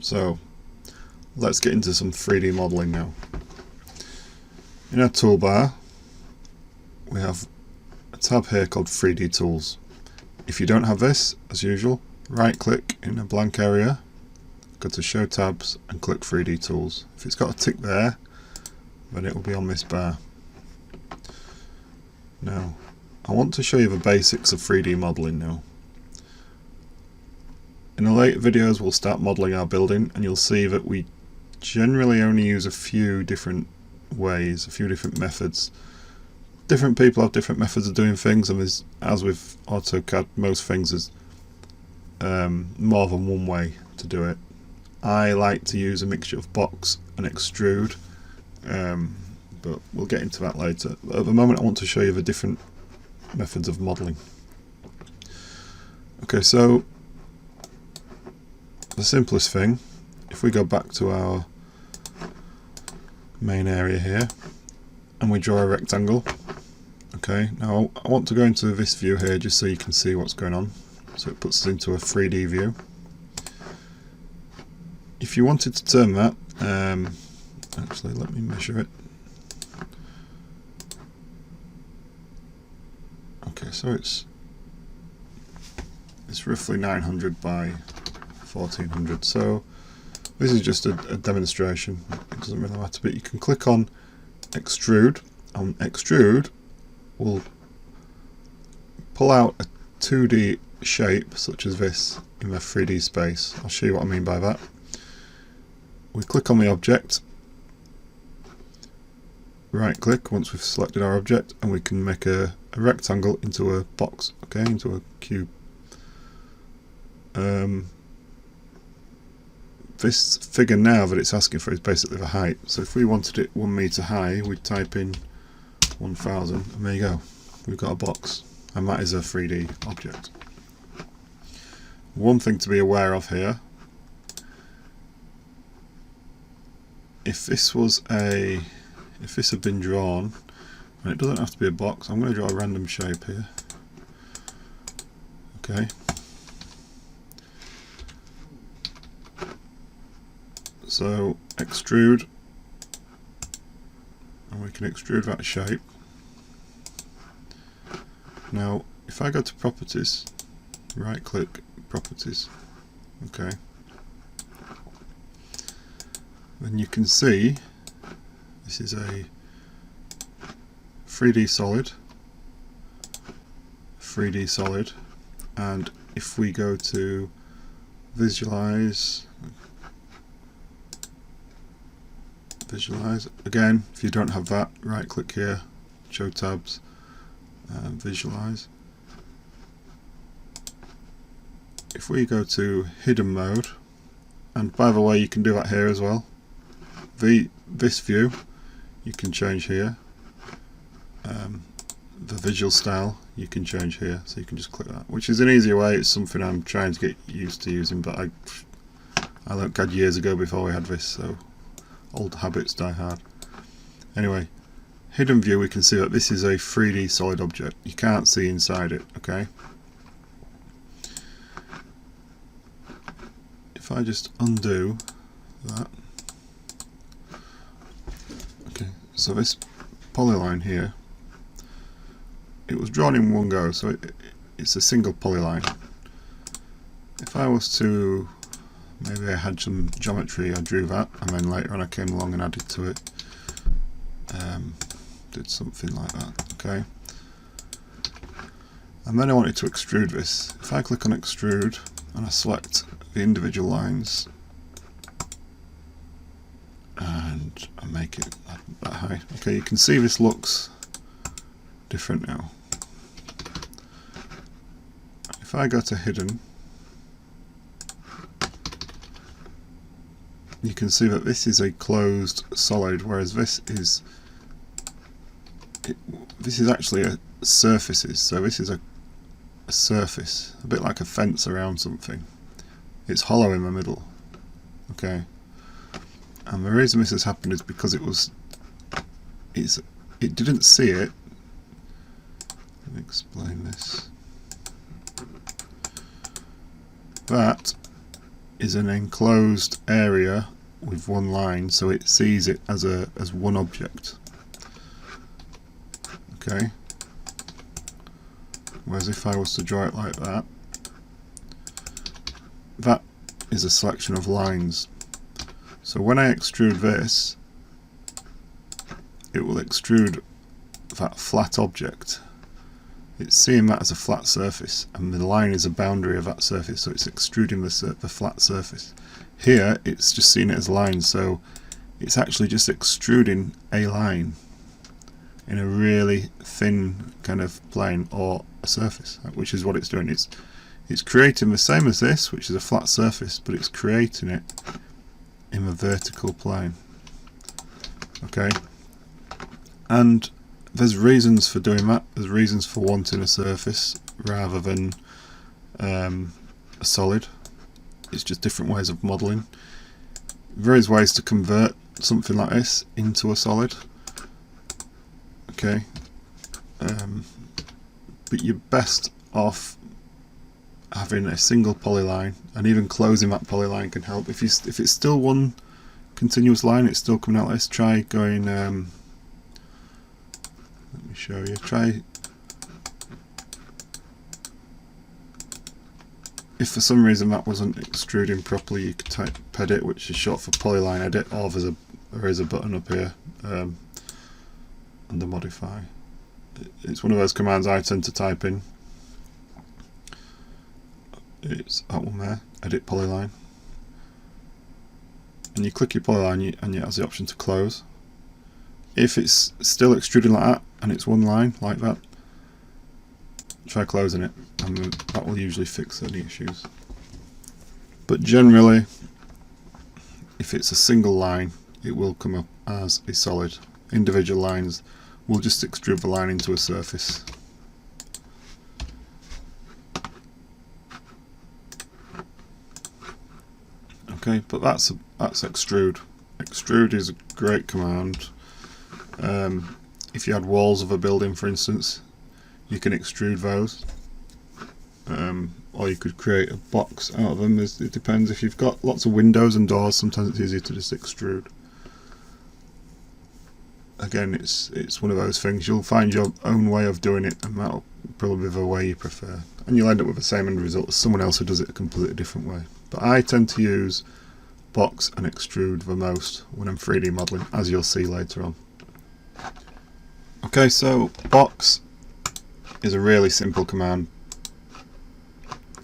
So let's get into some 3D modeling now. In our toolbar we have a tab here called 3D Tools. If you don't have this, as usual, right click in a blank area, go to Show Tabs and click 3D Tools. If it's got a tick there, then it will be on this bar. Now, I want to show you the basics of 3D modeling now. In the later videos we'll start modeling our building, and you'll see that we generally only use a few different ways, a few different methods. Different people have different methods of doing things, and there's, as with AutoCAD, most things is more than one way to do it. I like to use a mixture of box and extrude, but we'll get into that later. At the moment I want to show you the different methods of modeling. Okay, so the simplest thing, if we go back to our main area here and we draw a rectangle. Okay, now I want to go into this view here just so you can see what's going on. So it puts us into a 3D view. If you wanted to turn that, actually let me measure it. Okay, so it's roughly 900 by 1400. So this is just a demonstration. It doesn't really matter, but you can click on extrude. On extrude, we'll pull out a 2D shape such as this in the 3D space. I'll show you what I mean by that. We click on the object, right click once we've selected our object, and we can make a rectangle into a box, okay, into a cube. This figure now that it's asking for is basically the height. So if we wanted it 1 meter high, we'd type in 1000, and there you go. We've got a box, and that is a 3D object. One thing to be aware of here, if this had been drawn, and it doesn't have to be a box, I'm going to draw a random shape here. Okay. So extrude, and we can extrude that shape. Now if I go to properties, right click properties, okay, then you can see this is a 3D solid, and if we go to visualize again, if you don't have that, right click here, show tabs, visualize. If we go to hidden mode, and by the way you can do that here as well, this view you can change here, the visual style you can change here, so you can just click that, which is an easier way. It's something I'm trying to get used to using, but I learned CAD years ago before we had this, so old habits die hard. Anyway, hidden view, we can see that this is a 3D solid object. You can't see inside it, okay? If I just undo that, okay, so this polyline here, it was drawn in one go, so it's a single polyline. If I was to, maybe I had some geometry, I drew that, and then later on I came along and added to it, did something like that, okay? And then I wanted to extrude this. If I click on extrude and I select the individual lines and I make it that high, okay, you can see this looks different now. If I go to hidden, you can see that this is a closed solid, whereas this is actually a surfaces. So this is a surface, a bit like a fence around something. It's hollow in the middle, okay. And the reason this has happened is because it didn't see it. Let me explain this. That is an enclosed area with one line, so it sees it as one object. Okay. Whereas if I was to draw it like that, that is a selection of lines. So when I extrude this, it will extrude that flat object. It's seeing that as a flat surface, and the line is a boundary of that surface, so it's extruding the flat surface. Here it's just seeing it as lines, so it's actually just extruding a line in a really thin kind of plane or a surface, which is what it's doing. It's creating the same as this, which is a flat surface, but it's creating it in the vertical plane. Okay, and there's reasons for doing that. There's reasons for wanting a surface rather than a solid. It's just different ways of modelling. There is ways to convert something like this into a solid. Okay, but you're best off having a single polyline, and even closing that polyline can help. If it's still one continuous line, it's still coming out like this. Try going. Let me show you. Try. If for some reason that wasn't extruding properly, you could type edit, which is short for polyline edit, or there is a button up here under modify. It's one of those commands I tend to type in. It's that one there, edit polyline, and you click your polyline and it has the option to close. If it's still extruding like that and it's one line like that, try closing it, and that will usually fix any issues. But generally, if it's a single line, it will come up as a solid. Individual lines will just extrude the line into a surface. Okay, but that's extrude. Extrude is a great command. If you had walls of a building, for instance, you can extrude those, or you could create a box out of them. It depends. If you've got lots of windows and doors, sometimes it's easier to just extrude. Again, it's one of those things. You'll find your own way of doing it, and that'll probably be the way you prefer, and you'll end up with the same end result as someone else who does it a completely different way. But I tend to use box and extrude the most when I'm 3D modelling, as you'll see later on. Okay, so box is a really simple command.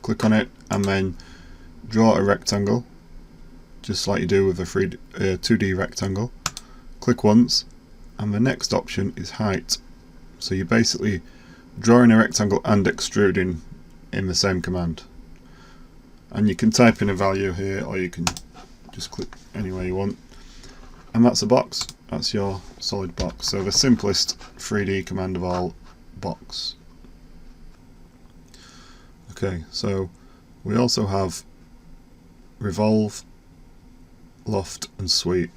Click on it and then draw a rectangle, just like you do with a 2D rectangle. Click once, and the next option is height. So you're basically drawing a rectangle and extruding in the same command. And you can type in a value here, or you can just click anywhere you want. And that's a box. That's your solid box. So the simplest 3D command of all, box. Okay, so we also have Revolve, Loft and Sweep.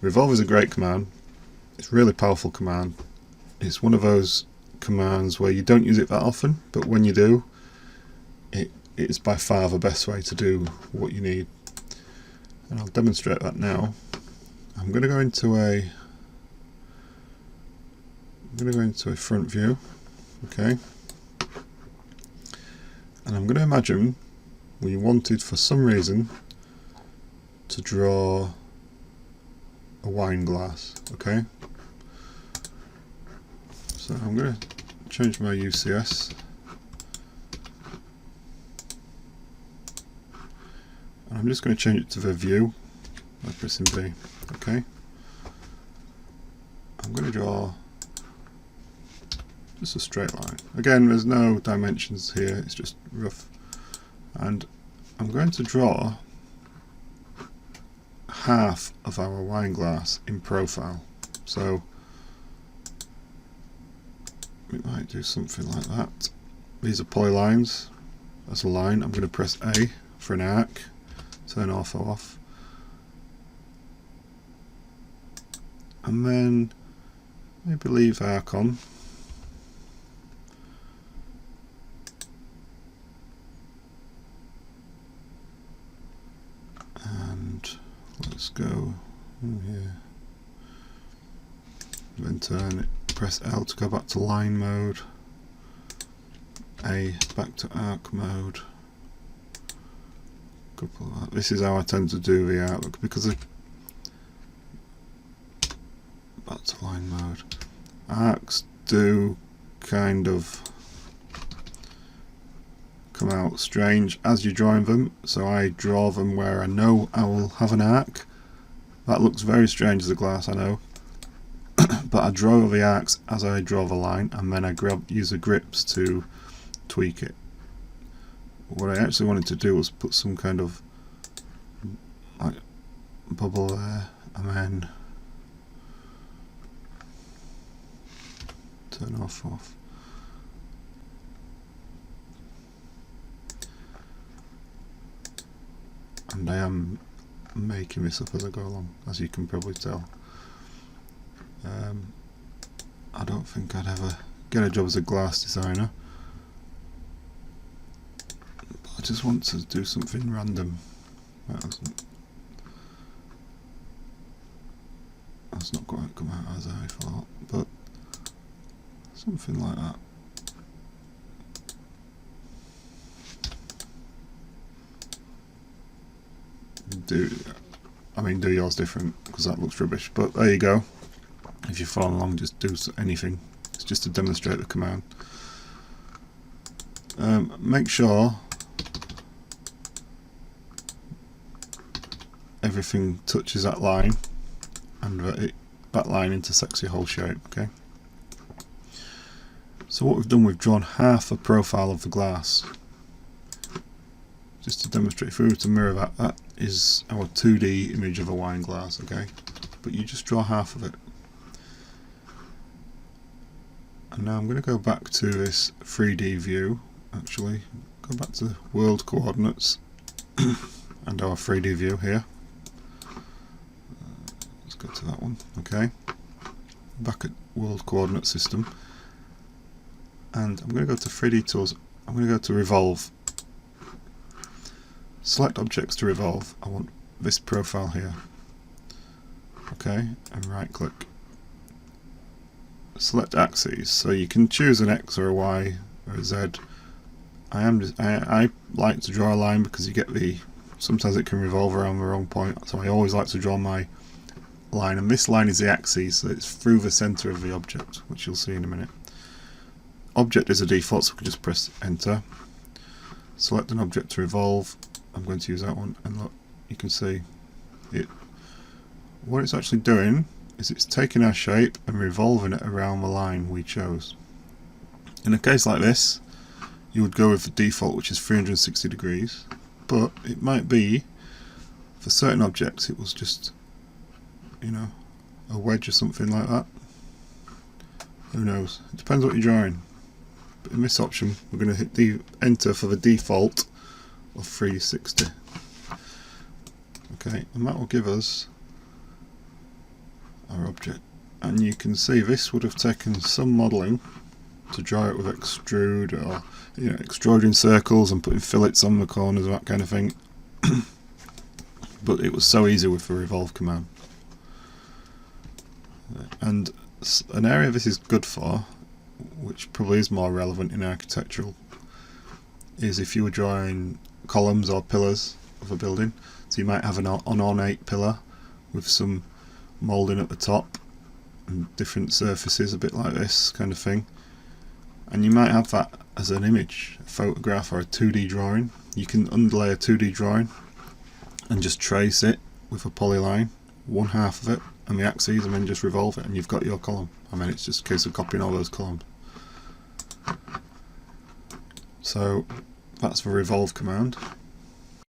Revolve is a great command. It's a really powerful command. It's one of those commands where you don't use it that often, but when you do, it is by far the best way to do what you need. And I'll demonstrate that now. I'm going to go into a front view, okay, and I'm going to imagine we wanted for some reason to draw a wine glass, okay. So I'm going to change my UCS, and I'm just going to change it to the view by pressing B. Okay, I'm going to draw just a straight line. Again, there's no dimensions here, it's just rough. And I'm going to draw half of our wine glass in profile. So we might do something like that. These are polylines. That's a line. I'm going to press A for an arc, turn ortho off. And then maybe leave arc on. Let's go here, then turn it, press L to go back to line mode, A back to arc mode. This is how I tend to do the artwork, because back to line mode. Arcs do kind of come out strange as you're drawing them, so I draw them where I know I will have an arc. That looks very strange as a glass, I know, but I draw the arcs as I draw the line, and then I use the grips to tweak it. What I actually wanted to do was put some kind of like bubble there, and then turn off. And I am making this up as I go along, as you can probably tell. I don't think I'd ever get a job as a glass designer, but I just want to do something random. That's not quite come out as I thought, but something like that. Do yours different, because that looks rubbish, but there you go. If you follow along, just do anything. It's just to demonstrate the command. Make sure everything touches that line, and that line intersects your whole shape. Okay. So what we've done, we've drawn half a profile of the glass. Just to demonstrate, if we were to mirror that, that is our 2D image of a wine glass, okay? But you just draw half of it. And now I'm going to go back to this 3D view, actually. Go back to world coordinates and our 3D view here. Let's go to that one, okay? Back at world coordinate system. And I'm going to go to 3D tools. I'm going to go to Revolve. Select objects to revolve. I want this profile here. Okay, and right click. Select axes, so you can choose an X or a Y or a Z. I like to draw a line because you get sometimes it can revolve around the wrong point, so I always like to draw my line, and this line is the axis, so it's through the center of the object, which you'll see in a minute. Object is a default, so we can just press enter. Select an object to revolve. I'm going to use that one, and look, you can see it. What it's actually doing is it's taking our shape and revolving it around the line we chose. In a case like this, you would go with the default, which is 360 degrees, but it might be, for certain objects, it was just, you know, a wedge or something like that. Who knows? It depends what you're drawing. But in this option, we're going to hit the enter for the default of 360. Okay, and that will give us our object. And you can see this would have taken some modelling to draw it with extrude, or extruding circles and putting fillets on the corners and that kind of thing. But it was so easy with the revolve command. And an area this is good for, which probably is more relevant in architectural, is if you were drawing columns or pillars of a building. So you might have an ornate pillar with some moulding at the top and different surfaces, a bit like this kind of thing, and you might have that as an image, a photograph or a 2D drawing. You can underlay a 2D drawing and just trace it with a polyline, one half of it and the axes, and then just revolve it and you've got your column. I mean, it's just a case of copying all those columns. So that's the revolve command.